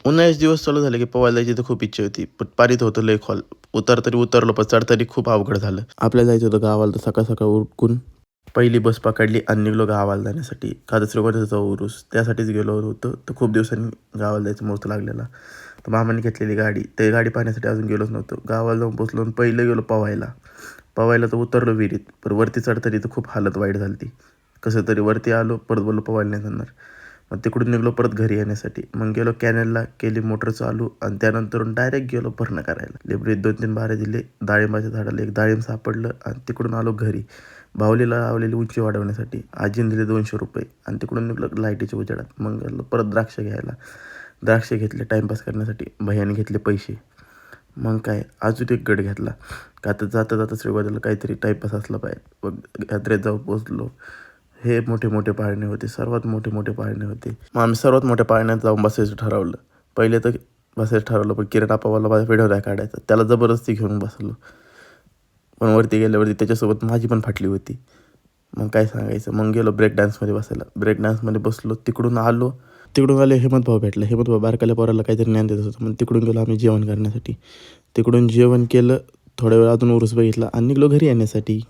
उन्हाळ्याचे दिवस चालू झाले की पोहायला जायची तर खूप इच्छा होती. पण पाणीत होतं लय खोल. तरी उतरलो, पण चढताना खूप अवघड झालं. आपल्याला जायचं होतं गावाला, तर सकाळ-सकाळ उठून पहिली बस पकडली आणि निघालो गावाला जाण्यासाठी. का तर श्रीगोंद्याचा उरूस, त्यासाठीच गेलो होतो. तर खूप दिवसांनी गावाला जायचा मुहूर्त लागलेला. तर मामाने घेतलेली गाडी, ते गाडी पाहण्यासाठी अजून गेलोच नव्हतो. गावाला जाऊन पोहोचलो आणि पहिलं गेलो पोहायला. पोहायला तर उतरलो विहिरीत, पण वरती चढताना तर खूप हालत वाईट झाली होती. कसं तरी वरती आलो, परत बोललो पोहायला नाही जाणार. मग तिकडून निघालो परत घरी येण्यासाठी. मग गेलो कॅनेलला, केली मोटर चालू आणि त्यानंतरून डायरेक्ट गेलो भरणं करायला. लिबरीत 2-3 बारे दिले, डाळिंबाच्या झाडाला एक डाळिंब सापडलं आणि तिकडून आलो घरी. बाहुलीला लावलेली उंची वाढवण्यासाठी आजीने दिले ₹200 आणि तिकडून निघालो लाईटीच्या उजेडात. मग गेलो परत द्राक्ष घ्यायला. द्राक्ष घेतले टाईमपास करण्यासाठी. भैयाने घेतले पैसे. मग काय अजून एक गड घेतला. का आता जाता जाता श्रीगोंद्याला काहीतरी टाईमपास असला पाहिजे. मग यात्रेत जाऊन पोचलो. हे मोठे-मोठे पाळणे होते, सर्वात मोठे-मोठे पाळणे होते. मग आम्ही सर्वात मोठ्या पाळण्यात जाऊन बसायचं ठरवलं. पहिले तर बसायचं ठरवलं, पण किरण आप्पावाला माझा व्हिडिओ नाही काढायचा. त्याला जबरदस्ती घेऊन बसलो. पण वरती गेल्यावरती त्याच्यासोबत माझी पण फाटली होती. मग काय सांगायचं. मग गेलो ब्रेक डान्समध्ये बसायला. ब्रेक डान्समध्ये बसलो. तिकडून आलो. तिकडून आले हेमंत भाऊ भेटला. हेमंत भाऊ बारकाल्या पोराला काहीतरी ज्ञान देत होतं. मग तिकडून गेलो आम्ही जेवण करण्यासाठी. तिकडून जेवण केलं. थोड्या वेळ अजून उरूस बघितला आणि निघालो घरी येण्यासाठी.